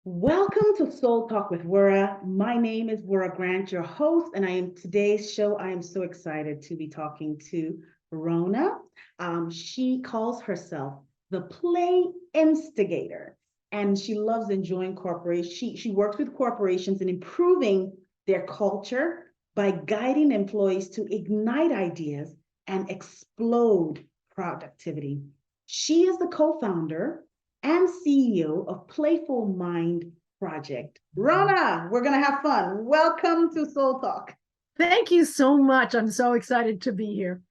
Welcome to Soul Talk with Wura. My name is Wura Grant, your host, and today's show. I am so excited to be talking to Rona. She calls herself the play instigator, and she loves enjoying corporations. She works with corporations in improving their culture by guiding employees to ignite ideas and explode productivity. She is the co-founder and CEO of Playful Mind Project. Rona, we're going to have fun. Welcome to Soul Talk. Thank you so much. I'm so excited to be here.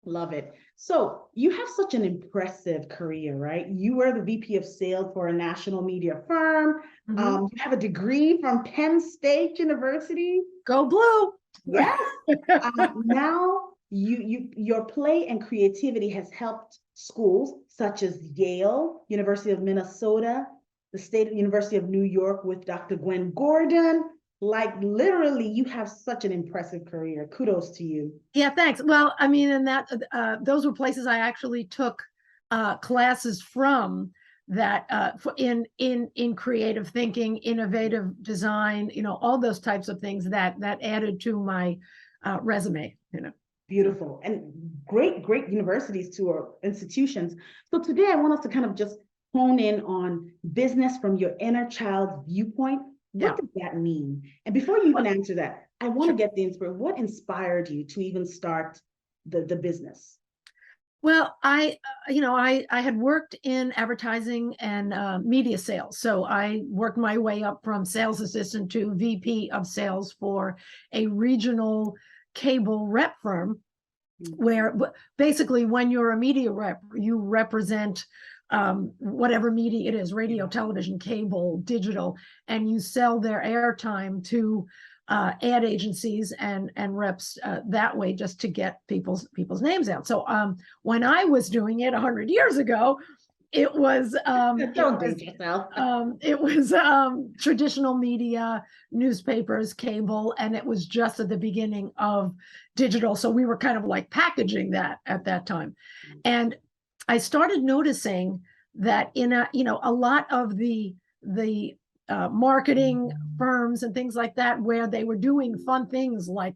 Love it. So, you have such an impressive career, right? You were the VP of sales for a national media firm. You have a degree from Penn State University. Go Blue. Yes. Now, your play and creativity has helped schools such as Yale, University of Minnesota, the State University of New York with Dr. Gwen Gordon. Like literally, you have such an impressive career. Kudos to you. Yeah, thanks. Well, I mean, and that those were places I actually took classes from that in creative thinking, innovative design, all those types of things that added to my resume. Beautiful and great universities to our institutions. So today I want us to kind of just hone in on business from your inner child's viewpoint. What does that mean? And before you even answer that, I want to get the inspiration. What inspired you to even start the business? Well, I had worked in advertising and media sales. So I worked my way up from sales assistant to VP of sales for a regional cable rep firm, where basically when you're a media rep, you represent whatever media it is, radio, television, cable, digital, and you sell their airtime to ad agencies and reps that way, just to get people's names out. So when I was doing it 100 years ago, it was traditional media, newspapers, cable, and it was just at the beginning of digital. So we were kind of like packaging that at that time. And I started noticing that in a lot of the marketing firms and things like that, where they were doing fun things like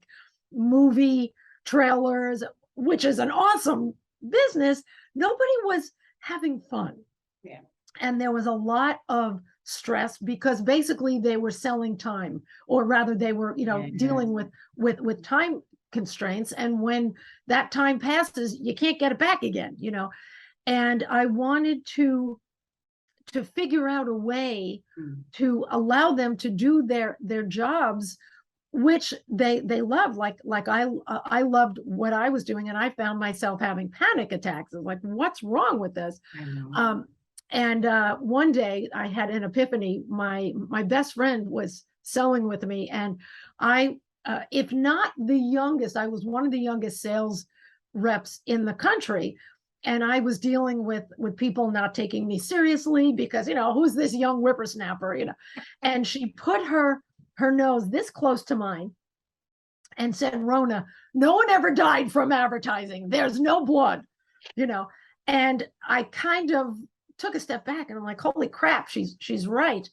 movie trailers, which is an awesome business, nobody was having fun. Yeah. And there was a lot of stress because basically they were selling time, or rather they were, dealing with time constraints. And when that time passes, you can't get it back again, And I wanted to figure out a way to allow them to do their jobs, which they loved. Like I loved what I was doing, and I found myself having panic attacks. I was like, what's wrong with this? And one day I had an epiphany. My best friend was selling with me, and I, if not the youngest, I was one of the youngest sales reps in the country. And I was dealing with people not taking me seriously because, who's this young whippersnapper, And she put her nose this close to mine and said, Rona, no one ever died from advertising. There's no blood, And I kind of took a step back and I'm like, holy crap, she's right.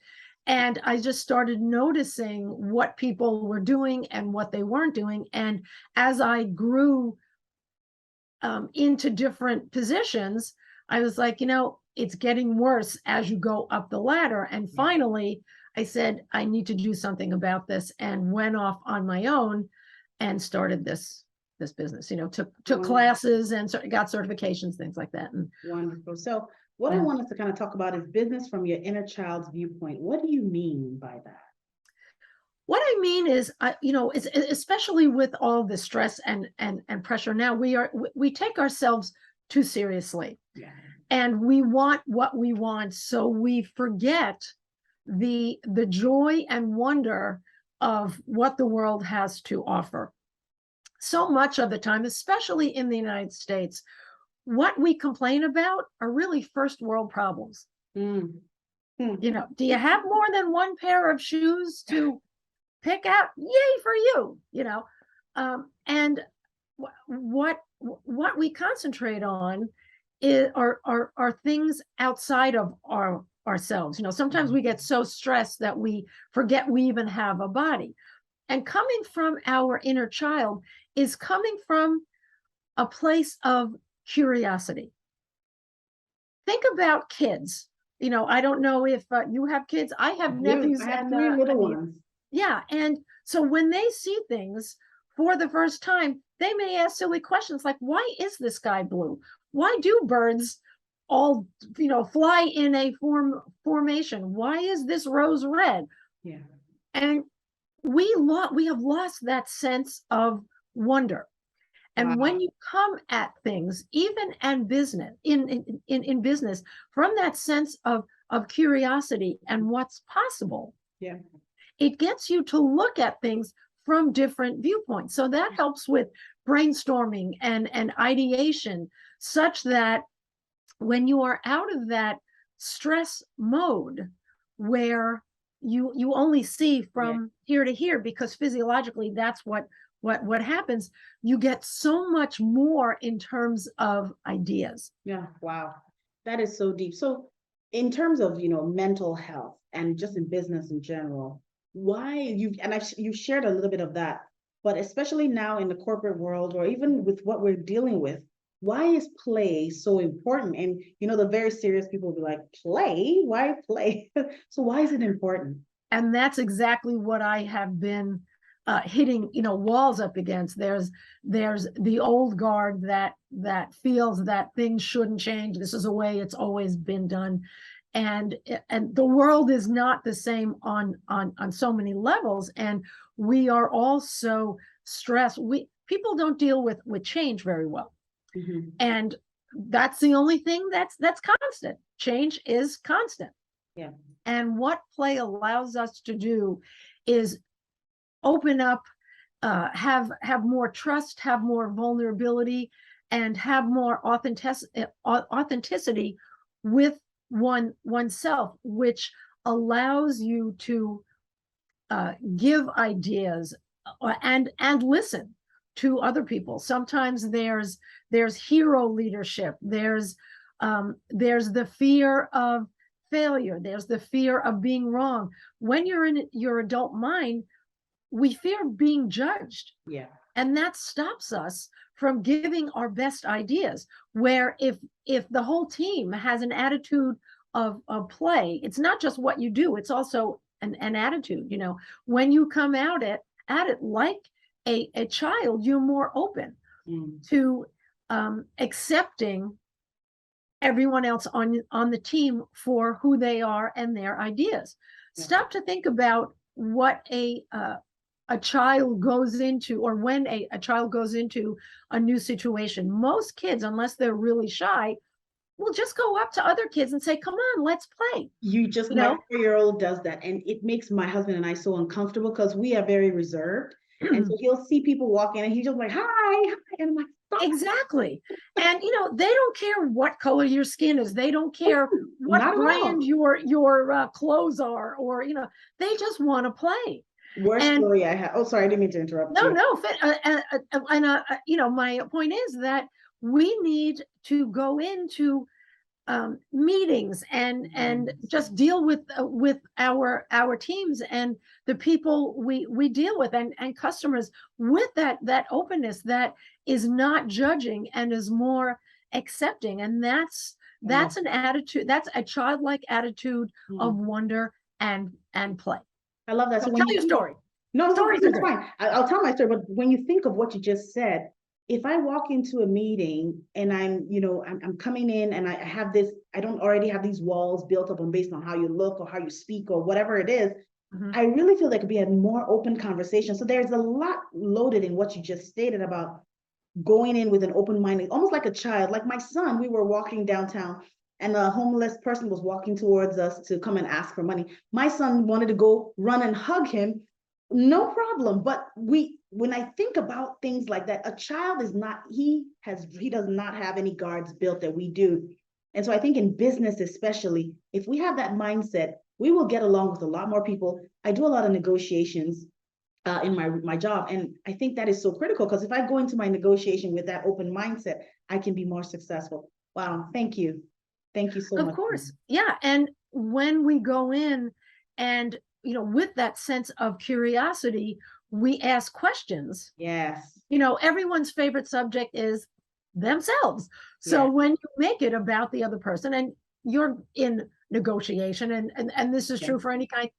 And I just started noticing what people were doing and what they weren't doing. And as I grew into different positions, I was like, it's getting worse as you go up the ladder. And finally, I said, I need to do something about this, and went off on my own and started this business. Took classes and got certifications, things like that. And wonderful. So what I want us to kind of talk about is business from your inner child's viewpoint. What do you mean by that? What I mean is, especially with all the stress and pressure now, we take ourselves too seriously, and we want what we want, so we forget the joy and wonder of what the world has to offer. So much of the time, especially in the United States, what we complain about are really first world problems. Do you have more than one pair of shoes to pick out? Yay for you, and what we concentrate on are things outside of ourselves. Sometimes we get so stressed that we forget we even have a body. And coming from our inner child is coming from a place of curiosity. Think about kids. I don't know if you have kids. I have nephews. I have three little ones. Yeah. And so when they see things for the first time, they may ask silly questions like, why is the sky blue? Why do birds all, fly in a formation? Why is this rose red? Yeah. And we have lost that sense of wonder. And when you come at things, even in business, in business, from that sense of curiosity and what's possible, yeah, it gets you to look at things from different viewpoints. So that helps with brainstorming and ideation, such that when you are out of that stress mode where you only see from here to here, because physiologically that's what happens, you get so much more in terms of ideas. Yeah, wow. That is so deep. So in terms of, mental health and just in business in general, why you've shared a little bit of that, but especially now in the corporate world, or even with what we're dealing with, why is play so important? And, the very serious people will be like, play? Why play? So why is it important? And that's exactly what I have been hitting, walls up against. There's the old guard that feels that things shouldn't change. This is the way it's always been done. And the world is not the same on so many levels. And we are also stressed. People don't deal with change very well. Mm-hmm. And that's the only thing that's constant. Change is constant. Yeah. And what play allows us to do is open up, have more trust, have more vulnerability, and have more authenticity with oneself, which allows you to give ideas and listen to other people. Sometimes there's hero leadership. There's the fear of failure. There's the fear of being wrong. When you're in your adult mind, we fear being judged. Yeah. And that stops us from giving our best ideas. Where if the whole team has an attitude of play, it's not just what you do, it's also an attitude. When you come at it like a child, you're more open to accepting everyone else on the team for who they are and their ideas. Yeah. Stop to think about what a child goes into, or when a child goes into a new situation. Most kids, unless they're really shy, will just go up to other kids and say, come on, let's play. My 4-year-old does that. And it makes my husband and I so uncomfortable because we are very reserved. And so he'll see people walk in and he's just like, hi. And I'm like, stop. Exactly. And they don't care what color your skin is. They don't care what brand your clothes are, or they just want to play. Worst story I have. Oh, sorry, I didn't mean to interrupt you. No. My point is that we need to go into meetings and just deal with our teams and the people we deal with, and customers, with that openness that is not judging and is more accepting. And that's an attitude, that's a childlike attitude of wonder and play. I love that. So tell your story. No, it's fine. I'll tell my story. But when you think of what you just said, if I walk into a meeting and I'm coming in and I have this, I don't already have these walls built up based on how you look or how you speak or whatever it is, I really feel there could be a more open conversation. So there's a lot loaded in what you just stated about going in with an open mind, almost like a child. Like my son, we were walking downtown and a homeless person was walking towards us to come and ask for money. My son wanted to go run and hug him. No problem. But when I think about things like that, a child is not, he does not have any guards built that we do. And so I think in business, especially, if we have that mindset, we will get along with a lot more people. I do a lot of negotiations in my job. And I think that is so critical, because if I go into my negotiation with that open mindset, I can be more successful. Wow. Thank you. Thank you so much. Of course. Yeah. And when we go in and, with that sense of curiosity, we ask questions. Yes. Everyone's favorite subject is themselves. So when you make it about the other person, and you're in negotiation, and this is true for any kind,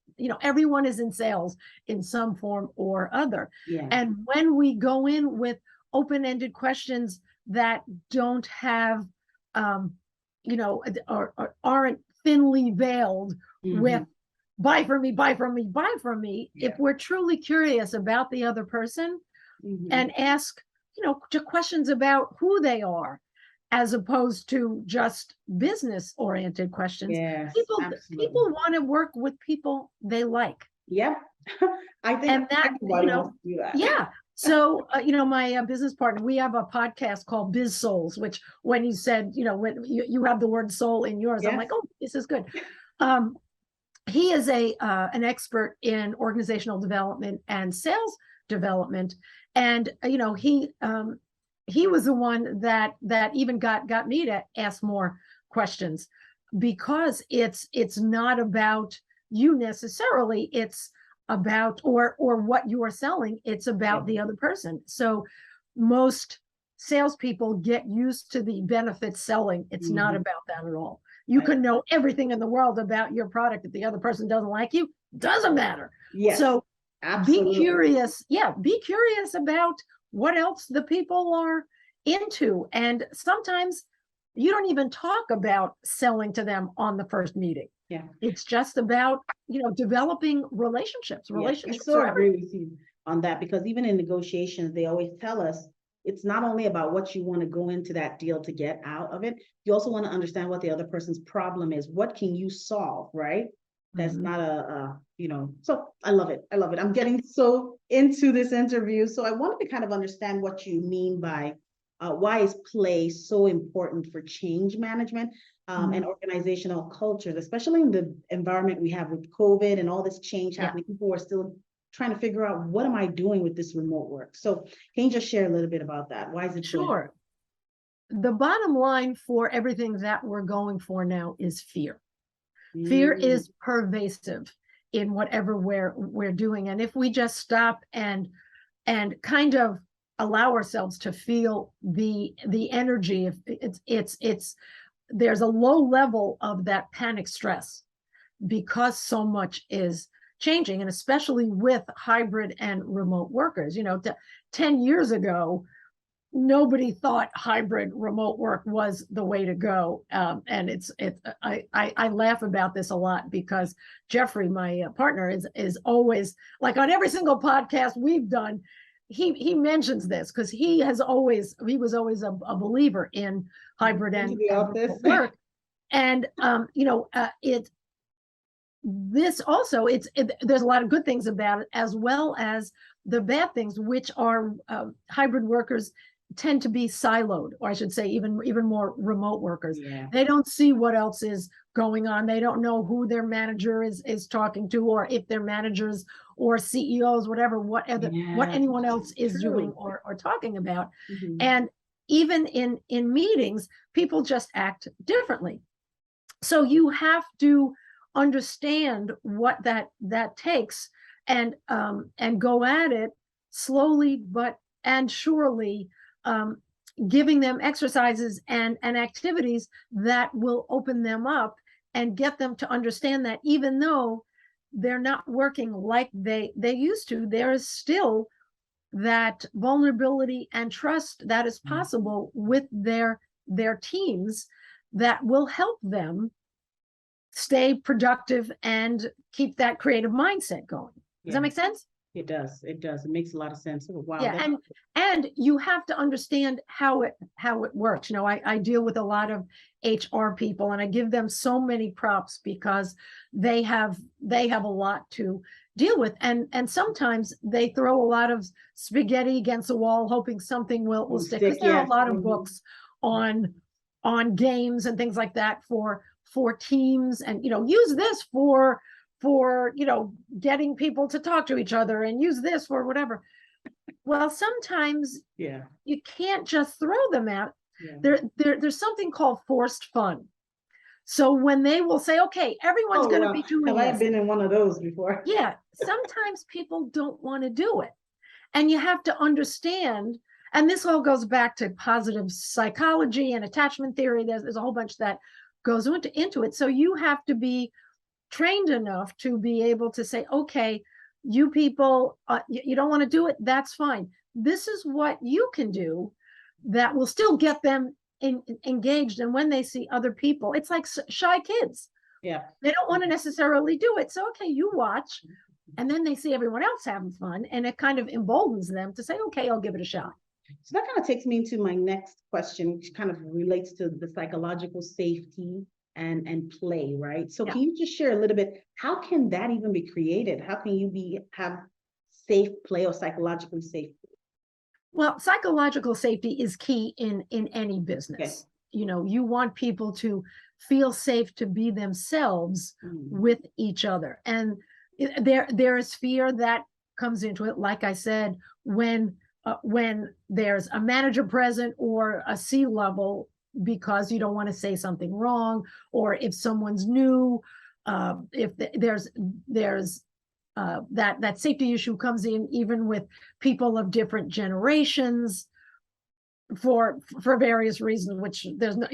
everyone is in sales in some form or other. Yeah. And when we go in with open-ended questions that don't have, or aren't thinly veiled with buy from me, buy from me, buy from me. If we're truly curious about the other person and ask, questions about who they are, as opposed to just business-oriented questions. Yes, people want to work with people they like. Yep. I think and that, everybody wants to do that. Yeah. So, my business partner, we have a podcast called Biz Souls, which when you said, when you have the word soul in yours, I'm like, oh, this is good. He is an expert in organizational development and sales development. And, he was the one that even got me to ask more questions, because it's not about you necessarily, it's about or what you are selling, it's about the other person. So most salespeople get used to the benefit selling. It's not about that at all. You can know everything in the world about your product. If the other person doesn't like you, doesn't matter. Yes, so absolutely. Be curious. Yeah, be curious about what else the people are into. And sometimes you don't even talk about selling to them on the first meeting. Yeah. It's just about, developing relationships. I so agree with you on that, because even in negotiations, they always tell us it's not only about what you want to go into that deal to get out of it. You also want to understand what the other person's problem is. What can you solve, right? That's not so I love it. I love it. I'm getting so into this interview. So I wanted to kind of understand what you mean by why is play so important for change management and organizational cultures, especially in the environment we have with COVID and all this change happening. People are still trying to figure out, what am I doing with this remote work? So can you just share a little bit about that? Why is it so important? The bottom line for everything that we're going for now is fear. Fear is pervasive in whatever we're doing. And if we just stop and kind of allow ourselves to feel the energy, it's there's a low level of that panic stress, because so much is changing, and especially with hybrid and remote workers. 10 years ago, nobody thought hybrid remote work was the way to go. And I laugh about this a lot, because Jeffrey, my partner, is always, like, on every single podcast we've done, he mentions this, because he was always a believer in hybrid and remote work. And this also, there's a lot of good things about it, as well as the bad things, which are hybrid workers tend to be siloed, or I should say even more remote workers. They don't see what else is going on. They don't know who their manager is talking to, or if their managers or CEOs, whatever, what anyone else is doing or talking about. And even in meetings, people just act differently. So you have to understand what that takes, and go at it slowly and surely, giving them exercises and activities that will open them up and get them to understand that even though they're not working like they used to, there is still that vulnerability and trust that is possible with their teams, that will help them stay productive and keep that creative mindset going. Does that make sense? It does. It makes a lot of sense. Oh, wow. Yeah, and you have to understand how it works. I deal with a lot of HR people, and I give them so many props, because they have a lot to deal with, and sometimes they throw a lot of spaghetti against the wall, hoping something will stick. Because there are a lot of books on games and things like that for teams, and use this for getting people to talk to each other, and use this for whatever. Well, sometimes you can't just throw them out. There's something called forced fun. So when they will say, okay, everyone's Oh, going to wow. be doing Have I this. been in one of those before? Yeah, sometimes people don't want to do it. And you have to understand, and this all goes back to positive psychology and attachment theory. There's a whole bunch that goes into it. So you have to be trained enough to be able to say, okay, you people, you don't want to do it. That's fine. This is what you can do that will still get them engaged. And when they see other people, it's like shy kids. Yeah. They don't want to necessarily do it. So, okay, you watch. And then they see everyone else having fun, and it kind of emboldens them to say, okay, I'll give it a shot. So that kind of takes me into my next question, which kind of relates to the psychological safety and play, right? So can you just share a little bit, how can that even be created? How can you have safe play or psychologically safe? Well, psychological safety is key in any business. Okay. You know, you want people to feel safe to be themselves with each other. And there is fear that comes into it. Like I said, when there's a manager present or a C-level, because you don't want to say something wrong, or if someone's new, if there's that safety issue comes in even with people of different generations for various reasons, which there's no,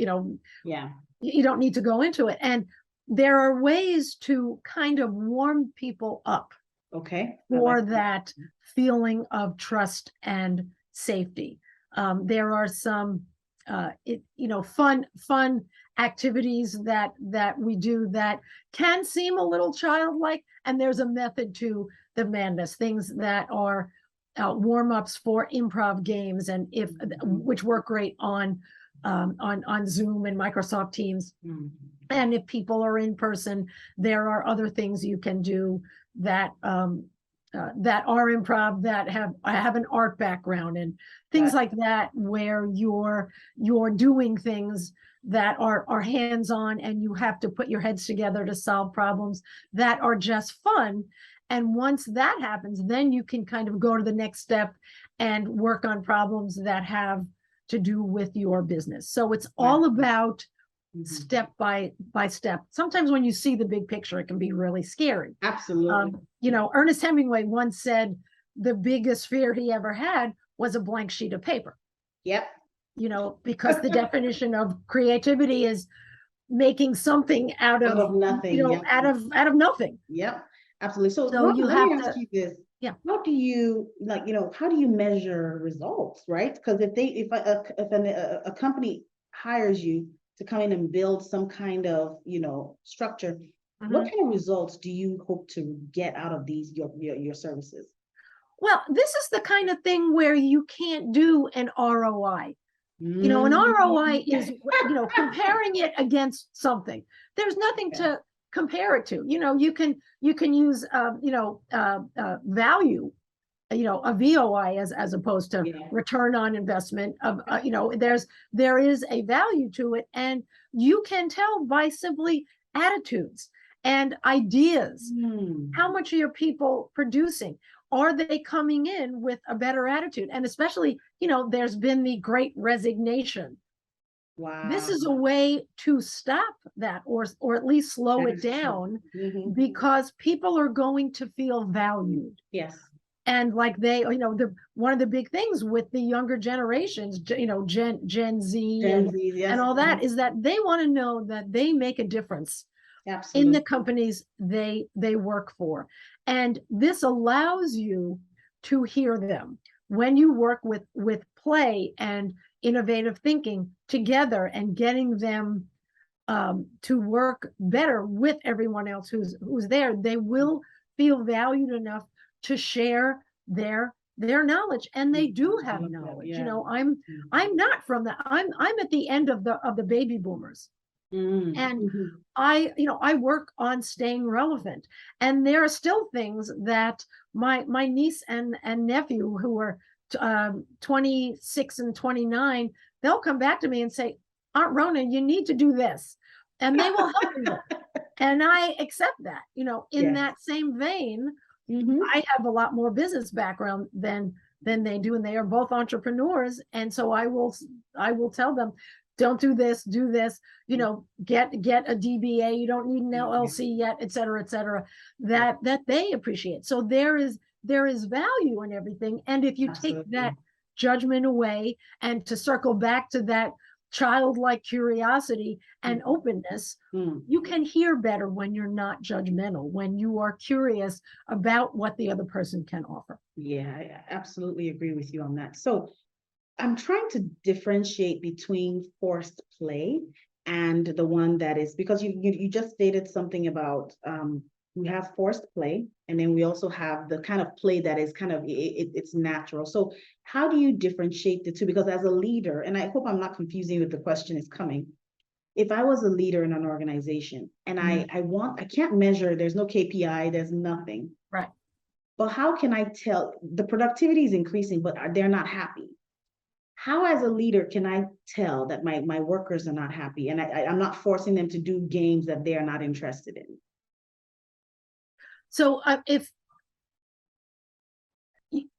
you don't need to go into it. And there are ways to kind of warm people up for that feeling of trust and safety. There are some fun activities that we do that can seem a little childlike, and there's a method to the madness, things that are warm-ups for improv games, and which work great on Zoom and Microsoft Teams. And if people are in person, there are other things you can do that are improv, that have an art background and things like that, where you're doing things that are hands-on, and you have to put your heads together to solve problems that are just fun. And once that happens, then you can kind of go to the next step and work on problems that have to do with your business. So it's all about step by step. Sometimes when you see the big picture, it can be really scary. Absolutely. Ernest Hemingway once said the biggest fear he ever had was a blank sheet of paper. Yep. Because the definition of creativity is making something out of nothing. Out of nothing. Yep. Absolutely. So Rona, you let me ask you this. Yeah. How do you how do you measure results, right? Because if a company hires you to come in and build some kind of, structure, what kind of results do you hope to get out of your services? Well, this is the kind of thing where you can't do an ROI. An ROI is, comparing it against something. There's nothing to compare it to. You can use, value, a VOI as opposed to return on investment of, there is a value to it. And you can tell by simply attitudes and ideas. How much are your people producing? Are they coming in with a better attitude? And especially, there's been the Great Resignation. Wow. This is a way to stop that, or at least slow it down, because people are going to feel valued. Yes. And like one of the big things with the younger generations, Gen Z and all that, is that they want to know that they make a difference in the companies they work for. And this allows you to hear them when you work with play and innovative thinking together, and getting them to work better with everyone else who's there. They will feel valued enough to share their knowledge, and they do have knowledge. I'm not from that. I'm at the end of the baby boomers. And I work on staying relevant, and there are still things that my niece and nephew, who are 26 and 29, they'll come back to me and say, Aunt Rona, you need to do this, and they will help me. And I accept that. In that same vein, I have a lot more business background than they do, and they are both entrepreneurs. And so I will tell them, don't do this, do this, you know, get a DBA, you don't need an LLC yet, et cetera, that they appreciate. So there is value in everything. And if you Absolutely. take that judgment away, and to circle back to that childlike curiosity and openness, you can hear better when you're not judgmental, when you are curious about what the other person can offer. Yeah, I absolutely agree with you on that. So I'm trying to differentiate between forced play and the one that is, because you just stated something about we have forced play, and then we also have the kind of play that is kind of it's natural. So how do you differentiate the two? Because as a leader, and I hope I'm not confusing you with the question is coming. If I was a leader in an organization and I can't measure, there's no KPI, there's nothing. Right. But how can I tell the productivity is increasing, but they're not happy? How, as a leader, can I tell that my workers are not happy, and I'm not forcing them to do games that they are not interested in? So if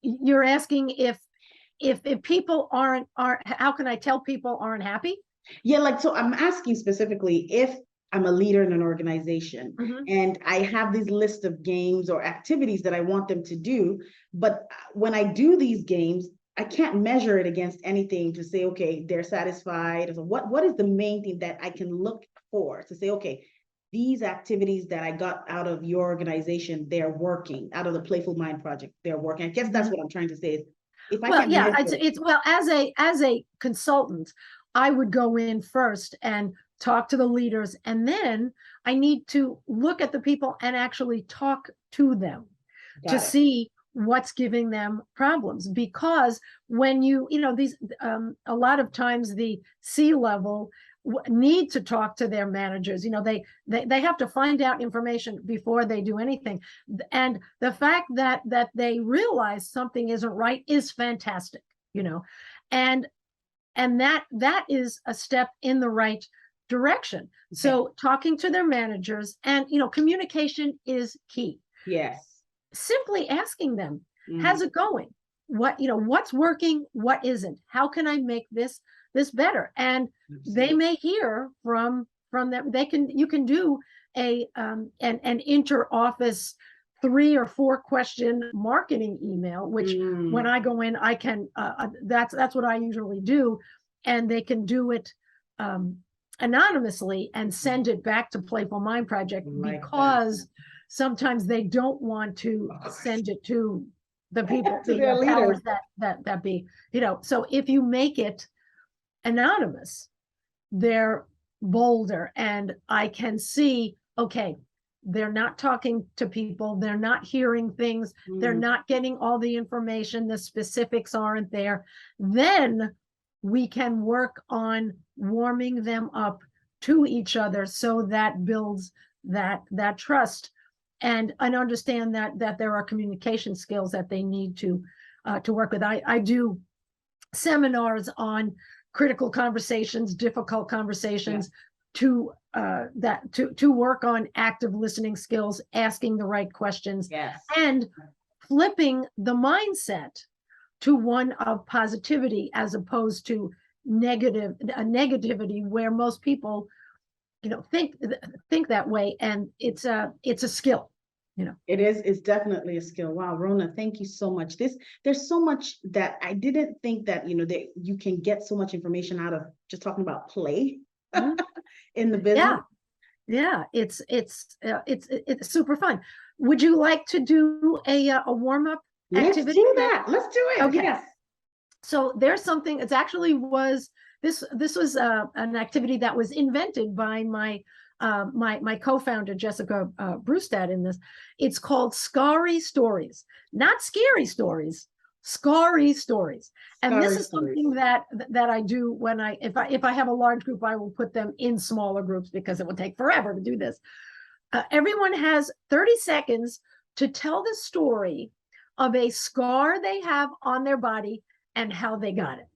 you're asking if people aren't, how can I tell people aren't happy? Yeah, like, so I'm asking specifically if I'm a leader in an organization and I have this list of games or activities that I want them to do, but when I do these games, I can't measure it against anything to say, okay, they're satisfied. So what is the main thing that I can look for to say, okay, these activities that I got out of your organization, they're working, out of the Playful Mind Project, they're working. I guess that's what I'm trying to say is, if I well, can yeah, measure it's well, as a consultant, I would go in first and talk to the leaders, and then I need to look at the people and actually talk to them to see what's giving them problems. Because when you know, these a lot of times the C-level need to talk to their managers. You know, they have to find out information before they do anything, and the fact that they realize something isn't right is fantastic, you know, and that is a step in the right direction. So talking to their managers, and you know, communication is key. Yes. Simply asking them, how's it going? What, you know, what's working, what isn't? How can I make this better? And they may hear from them. You can do an inter-office 3 or 4 question marketing email, which when I go in, I can that's what I usually do, and they can do it anonymously and send it back to Playful Mind Project, because sometimes they don't want to send it to the people, to their leaders that be, you know. So if you make it anonymous, they're bolder, and I can see, okay, they're not talking to people, they're not hearing things, they're not getting all the information, the specifics aren't there. Then we can work on warming them up to each other, so that builds that trust, and understand that there are communication skills that they need to work with. I do seminars on critical conversations, difficult conversations, to work on active listening skills, asking the right questions, and flipping the mindset to one of positivity, as opposed to negativity, where most people, you know, think that way. And it's a skill, you know. It's definitely a skill. Wow, Rona, thank you so much. There's so much that I didn't think that, you know, that you can get so much information out of just talking about play in the business. Yeah, it's super fun. Would you like to do a warm-up activity? Let's do that. Let's do it. Okay. Yes. So there's something. It's actually this was an activity that was invented by my co-founder Jessica Brewstad in this. It's called Scary Stories, not scary stories. Scary stories. And this is something that I do when if I have a large group, I will put them in smaller groups, because it will take forever to do this. Everyone has 30 seconds to tell the story of a scar they have on their body and how they got it.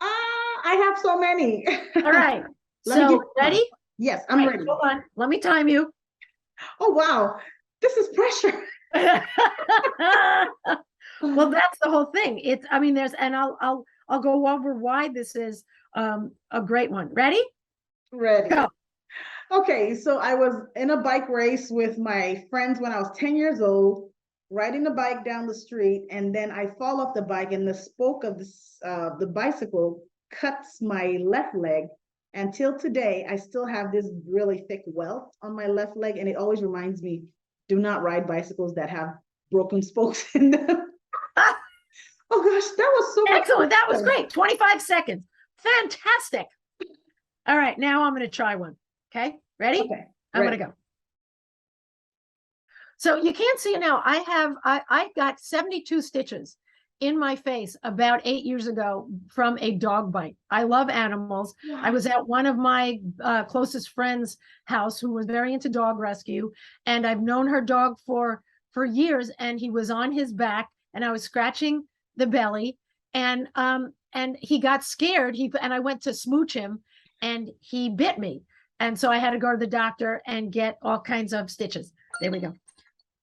I have so many. All right. So ready? Yes, I'm ready. Hold on. Let me time you. Oh, wow. This is pressure. Well, that's the whole thing. I mean, and I'll go over why this is a great one. Ready? Ready. Go. Okay, so I was in a bike race with my friends when I was 10 years old, riding the bike down the street, and then I fall off the bike, and the spoke of the bicycle cuts my left leg. Until today, I still have this really thick welt on my left leg, and it always reminds me, do not ride bicycles that have broken spokes in them. Oh gosh, that was so much Excellent. That was fun. great. 25 seconds. Fantastic. All right, now I'm going to try one. Okay, ready? Okay, I'm ready. going to go. So you can't see it now. I got 72 stitches in my face about 8 years ago from a dog bite. I love animals. Wow. I was at one of my closest friends' house who was very into dog rescue, and I've known her dog for years, and he was on his back, and I was scratching the belly, and he got scared. And I went to smooch him, and he bit me. And so I had to go to the doctor and get all kinds of stitches. There we go.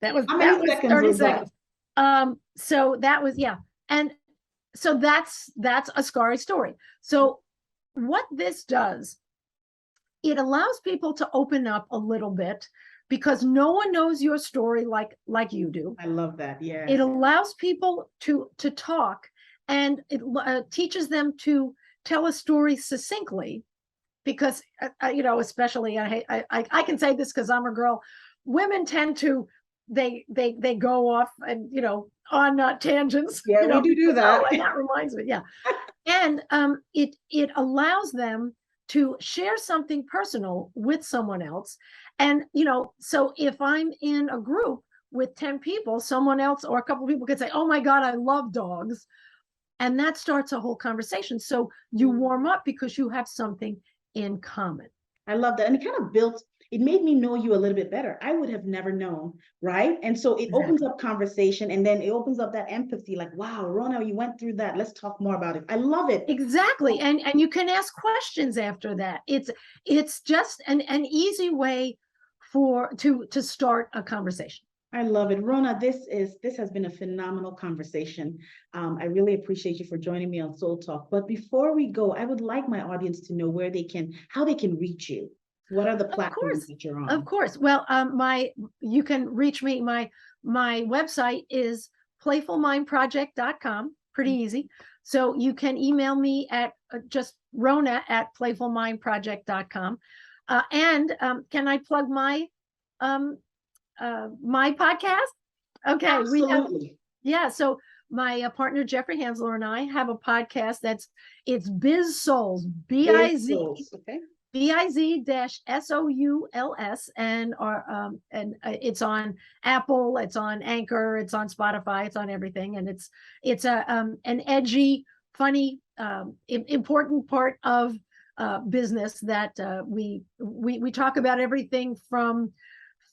That was How many 30 was that? seconds. So that was, yeah. And so that's a scary story. So what this does, it allows people to open up a little bit because no one knows your story like you do. I love that. Yeah. It allows people to talk, and it teaches them to tell a story succinctly. Because especially I can say this because I'm a girl. Women tend to they go off and on tangents. Yeah, we do that. Oh, and that reminds me, yeah. And it allows them to share something personal with someone else, and so if I'm in a group with 10 people, someone else or a couple of people could say, "Oh my God, I love dogs," and that starts a whole conversation. So you warm up because you have something in common. I love that. And it made me know you a little bit better. I would have never known, right? And so it opens up conversation, and then it opens up that empathy, like, wow, Rona, you went through that. Let's talk more about it. I love it. Exactly. And you can ask questions after that. It's just an easy way to start a conversation. I love it. Rona, this has been a phenomenal conversation. I really appreciate you for joining me on Soul Talk. But before we go, I would like my audience to know how they can reach you. What are the platforms that you're on? Of course. Well, you can reach me. My website is playfulmindproject.com. Pretty easy. So you can email me at just Rona@playfulmindproject.com. And can I plug my podcast? Okay. Absolutely. So my partner Jeffrey Hansler and I have a podcast it's Biz Souls, BIZ. Okay. BIZ-SOULS, and it's on Apple, it's on Anchor, it's on Spotify, it's on everything, and it's an edgy, funny, important part of business that we talk about everything from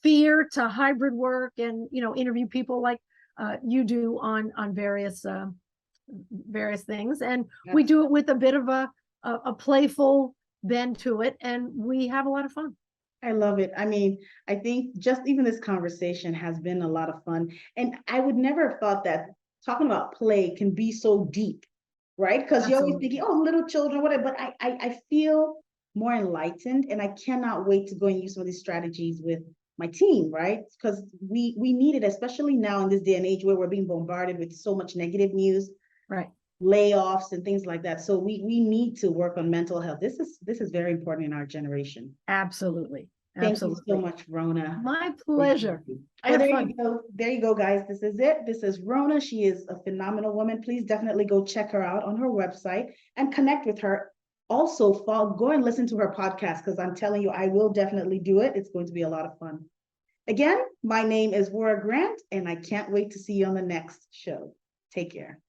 fear to hybrid work, and interview people like you do on various things, and we do it with a bit of a playful bend to it, and we have a lot of fun. I love it. I mean, I think just even this conversation has been a lot of fun, and I would never have thought that talking about play can be so deep, right? Because you're always thinking, oh, little children, whatever. But I feel more enlightened, and I cannot wait to go and use some of these strategies with my team, right? Because we need it, especially now in this day and age where we're being bombarded with so much negative news. Right. Layoffs and things like that. So we need to work on mental health. This is very important in our generation. Absolutely. Thank you so much, Rona. My pleasure. There you go, guys. This is it. This is Rona. She is a phenomenal woman. Please definitely go check her out on her website and connect with her. Also, go and listen to her podcast, because I'm telling you, I will definitely do it. It's going to be a lot of fun. Again, my name is Wara Grant, and I can't wait to see you on the next show. Take care.